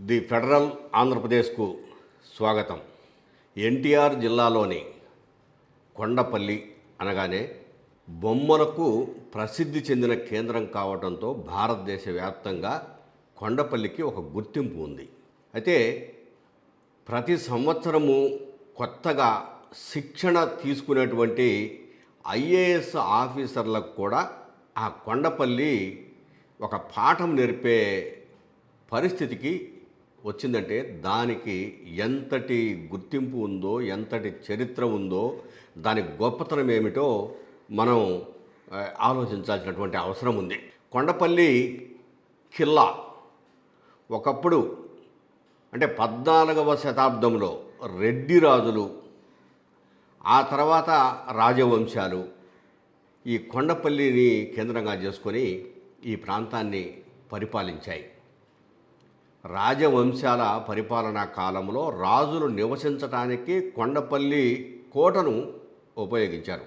The federal ఆంధ్రప్రదేశ్కు స్వాగతం. ఎన్టీఆర్ జిల్లాలోని కొండపల్లి అనగానే బొమ్మలకు ప్రసిద్ధి చెందిన కేంద్రం కావడంతో భారతదేశ వ్యాప్తంగా కొండపల్లికి ఒక గుర్తింపు ఉంది. అయితే ప్రతి సంవత్సరము కొత్తగా శిక్షణ తీసుకునేటువంటి ఐఏఎస్ ఆఫీసర్లకు కూడా ఆ కొండపల్లి ఒక పాఠం నేర్పే పరిస్థితికి వచ్చిందంటే దానికి ఎంతటి గుర్తింపు ఉందో, ఎంతటి చరిత్ర ఉందో, దాని గొప్పతనం ఏమిటో మనం ఆలోచించాల్సినటువంటి అవసరం ఉంది. కొండపల్లి ఖిల్లా ఒకప్పుడు అంటే 14వ శతాబ్దంలో రెడ్డి రాజులు, ఆ తర్వాత రాజవంశాలు ఈ కొండపల్లిని కేంద్రంగా చేసుకొని ఈ ప్రాంతాన్ని పరిపాలించాయి. రాజవంశాల పరిపాలనా కాలంలో రాజులు నివసించడానికి కొండపల్లి కోటను ఉపయోగించారు.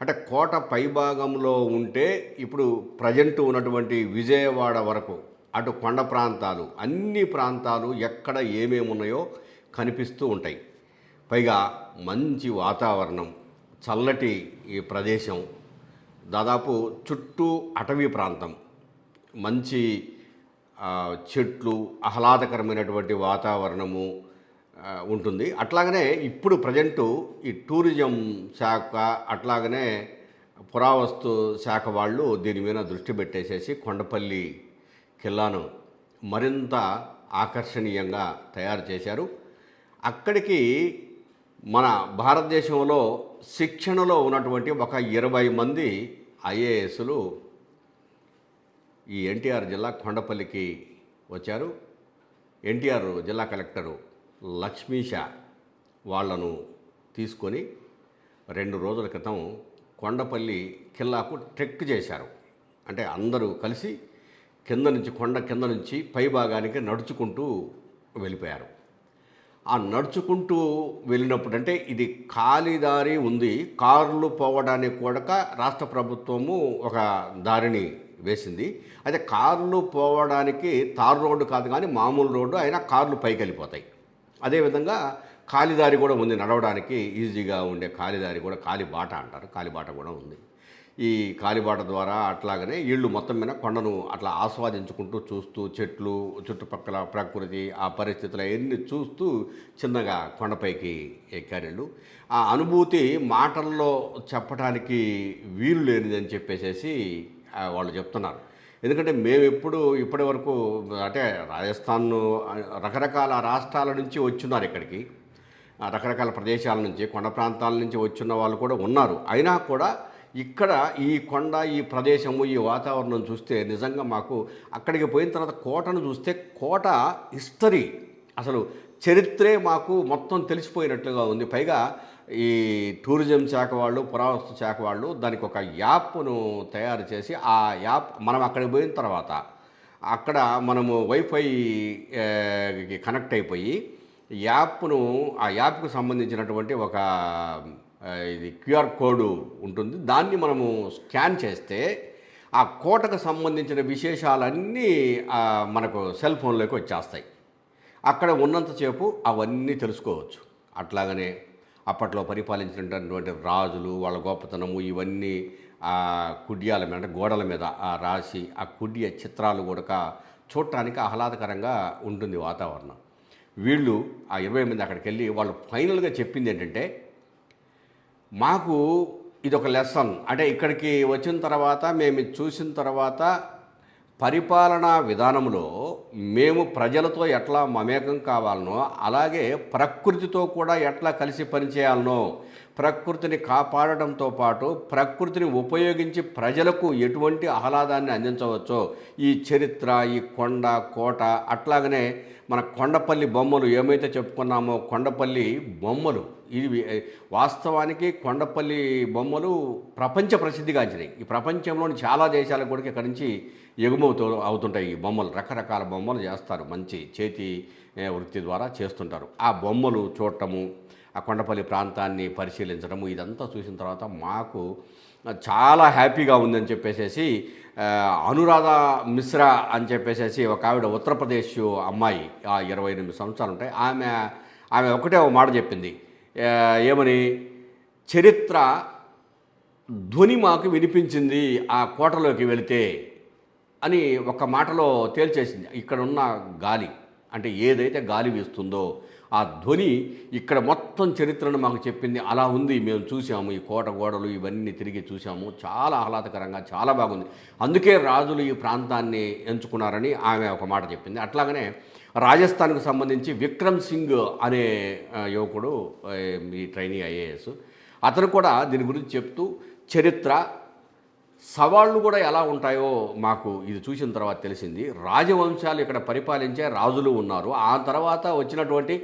అంటే కోట పైభాగంలో ఉంటే ఇప్పుడు ప్రజెంట్ ఉన్నటువంటి విజయవాడ వరకు అటు కొండ ప్రాంతాలు, అన్ని ప్రాంతాలు ఎక్కడ ఏమేమి ఉన్నాయో కనిపిస్తూ ఉంటాయి. పైగా మంచి వాతావరణం, చల్లటి ఈ ప్రదేశం, దాదాపు చుట్టూ అటవీ ప్రాంతం, మంచి చెట్లు, ఆహ్లాదకరమైనటువంటి వాతావరణము ఉంటుంది. అట్లాగనే ఇప్పుడు ప్రజెంటు ఈ టూరిజం శాఖ అట్లాగనే పురావస్తు శాఖ వాళ్ళు దీని మీద దృష్టి పెట్టేసేసి కొండపల్లి ఖిల్లాను మరింత ఆకర్షణీయంగా తయారు చేశారు. అక్కడికి మన భారతదేశంలో శిక్షణలో ఉన్నటువంటి ఒక 20 మంది ఐఏఎస్లు ఈ ఎన్టీఆర్ జిల్లా కొండపల్లికి వచ్చారు. ఎన్టీఆర్ జిల్లా కలెక్టరు లక్ష్మీష వాళ్లను తీసుకొని 2 రోజుల క్రితం కొండపల్లి ఖిల్లాకు ట్రెక్ చేశారు. అంటే అందరూ కలిసి కొండ కింద నుంచి పై భాగానికి నడుచుకుంటూ వెళ్ళిపోయారు. ఆ నడుచుకుంటూ వెళ్ళినప్పుడు అంటే ఇది ఖాళీదారి ఉంది, కార్లు పోవడానికి కూడా రాష్ట్ర ప్రభుత్వము ఒక దారిని వేసింది. అయితే కార్లు పోవడానికి తార్ రోడ్డు కాదు కానీ మామూలు రోడ్డు, అయినా కార్లు పైకి వెళ్ళిపోతాయి. అదేవిధంగా కాలిదారి కూడా ఉంది, నడవడానికి ఈజీగా ఉండే కాలిదారి కూడా, కాలిబాట అంటారు, కాలిబాట కూడా ఉంది. ఈ కాలిబాట ద్వారా అట్లాగనే వీళ్ళు మొత్తం మీద కొండను అట్లా ఆస్వాదించుకుంటూ చూస్తూ, చెట్లు, చుట్టుపక్కల ప్రకృతి, ఆ పరిస్థితులు అవన్నీ చూస్తూ చిన్నగా కొండపైకి ఎక్కారు వీళ్ళు. ఆ అనుభూతి మాటల్లో చెప్పడానికి వీలు లేనిదని చెప్పేసి వాళ్ళు చెప్తున్నారు. ఎందుకంటే మేము ఇప్పటి వరకు అంటే రాజస్థాన్ రకరకాల రాష్ట్రాల నుంచి వచ్చున్నారు ఇక్కడికి, రకరకాల ప్రదేశాల నుంచి, కొండ ప్రాంతాల నుంచి వచ్చిన వాళ్ళు కూడా ఉన్నారు. అయినా కూడా ఇక్కడ ఈ కొండ, ఈ ప్రదేశము, ఈ వాతావరణం చూస్తే నిజంగా మాకు అక్కడికి పోయిన తర్వాత కోటను చూస్తే కోట హిస్టరీ, అసలు చరిత్రే మాకు మొత్తం తెలిసిపోయినట్లుగా ఉంది. పైగా ఈ టూరిజం శాఖ వాళ్ళు, పురావస్తు శాఖ వాళ్ళు దానికి ఒక యాప్ను తయారు చేసి, ఆ యాప్ మనం అక్కడికి పోయిన తర్వాత అక్కడ మనము వైఫై కనెక్ట్ అయిపోయి ఆ యాప్కు సంబంధించినటువంటి ఒక ఇది క్యూఆర్ కోడ్ ఉంటుంది. దాన్ని మనము స్కాన్ చేస్తే ఆ కోటకు సంబంధించిన విశేషాలన్నీ మనకు సెల్ ఫోన్లోకి వచ్చేస్తాయి. అక్కడ ఉన్నంతసేపు అవన్నీ తెలుసుకోవచ్చు. అట్లాగనే అప్పట్లో పరిపాలించినటువంటి రాజులు, వాళ్ళ గొప్పతనము, ఇవన్నీ ఆ కుడ్యాల మీద, అంటే గోడల మీద రాసి ఆ కుడ్య చిత్రాలు కూడా చూడటానికి ఆహ్లాదకరంగా ఉంటుంది వాతావరణం. వీళ్ళు ఆ 20 మంది అక్కడికి వెళ్ళి వాళ్ళు ఫైనల్గా చెప్పింది ఏంటంటే, మాకు ఇదొక లెసన్. అంటే ఇక్కడికి వచ్చిన తర్వాత మేము చూసిన తర్వాత పరిపాలనా విధానంలో మేము ప్రజలతో ఎట్లా మమేకం కావాలనో, అలాగే ప్రకృతితో కూడా ఎట్లా కలిసి పనిచేయాలనో, ప్రకృతిని కాపాడడంతో పాటు ప్రకృతిని ఉపయోగించి ప్రజలకు ఎటువంటి ఆహ్లాదాన్ని అందించవచ్చో ఈ చరిత్ర, ఈ కొండ, కోట, అట్లాగనే మన కొండపల్లి బొమ్మలు ఏమైతే చెప్పుకున్నామో, కొండపల్లి బొమ్మలు ఇవి వాస్తవానికి కొండపల్లి బొమ్మలు ప్రపంచ ప్రసిద్ధిగాంచినాయి. ఈ ప్రపంచంలోని చాలా దేశాలకు కూడా ఇక్కడి నుంచి అవుతుంటాయి ఈ బొమ్మలు. రకరకాల బొమ్మలు చేస్తారు, మంచి చేతి వృత్తి ద్వారా చేస్తుంటారు. ఆ బొమ్మలు చూడటము, ఆ కొండపల్లి ప్రాంతాన్ని పరిశీలించడము, ఇదంతా చూసిన తర్వాత మాకు చాలా హ్యాపీగా ఉందని చెప్పేసేసి అనురాధ మిశ్రా అని చెప్పేసేసి ఒక ఆవిడ ఉత్తరప్రదేశ్ అమ్మాయి, 28 సంవత్సరాలు ఉంటాయి. ఆమె ఒకటే ఒక మాట చెప్పింది. ఏమని, చరిత్ర ధ్వని మాకు వినిపించింది ఆ కోటలోకి వెళితే అని ఒక మాటలో తేల్చేసింది. ఇక్కడున్న గాలి, అంటే ఏదైతే గాలి వీస్తుందో ఆ ధ్వని ఇక్కడ మొత్తం చరిత్రను మాకు చెప్పింది. అలా ఉంది, మేము చూసాము, ఈ కోట గోడలు ఇవన్నీ తిరిగి చూసాము, చాలా ఆహ్లాదకరంగా చాలా బాగుంది, అందుకే రాజులు ఈ ప్రాంతాన్ని ఎంచుకున్నారని ఆమె ఒక మాట చెప్పింది. అట్లాగనే రాజస్థాన్కు సంబంధించి విక్రమ్ సింగ్ అనే యువకుడు, ఈ ట్రైనీ ఐఏఎస్, అతను కూడా దీని గురించి చెప్తూ చరిత్ర సవాళ్ళు కూడా ఎలా ఉంటాయో మాకు ఇది చూసిన తర్వాత తెలిసింది. రాజవంశాలు ఇక్కడ పరిపాలించే రాజులు ఉన్నారు, ఆ తర్వాత వచ్చినటువంటి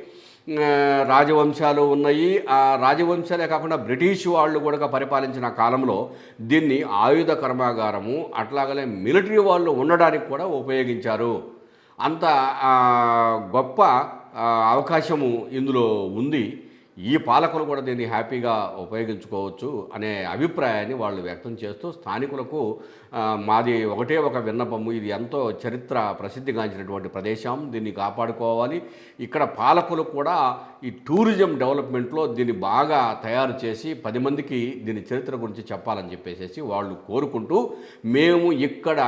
రాజవంశాలు ఉన్నాయి. ఆ రాజవంశాలే కాకుండా బ్రిటిష్ వాళ్ళు కూడా పరిపాలించిన కాలంలో దీన్ని ఆయుధ కర్మాగారము, అట్లాగనే మిలిటరీ వాళ్ళు ఉండడానికి కూడా ఉపయోగించారు. అంత గొప్ప అవకాశము ఇందులో ఉంది, ఈ పాలకులు కూడా దీన్ని హ్యాపీగా ఉపయోగించుకోవచ్చు అనే అభిప్రాయాన్ని వాళ్ళు వ్యక్తం చేస్తూ స్థానికులకు మాది ఒకటే ఒక విన్నపము, ఇది ఎంతో చరిత్ర ప్రసిద్ధిగాంచినటువంటి ప్రదేశం, దీన్ని కాపాడుకోవాలి, ఇక్కడ పాలకులు కూడా ఈ టూరిజం డెవలప్మెంట్లో దీన్ని బాగా తయారు చేసి 10 మందికి దీని చరిత్ర గురించి చెప్పాలని చెప్పేసి వాళ్ళు కోరుకుంటూ, మేము ఇక్కడ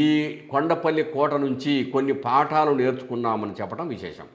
ఈ కొండపల్లి కోట నుంచి కొన్ని పాఠాలు నేర్చుకున్నామని చెప్పడం విశేషం.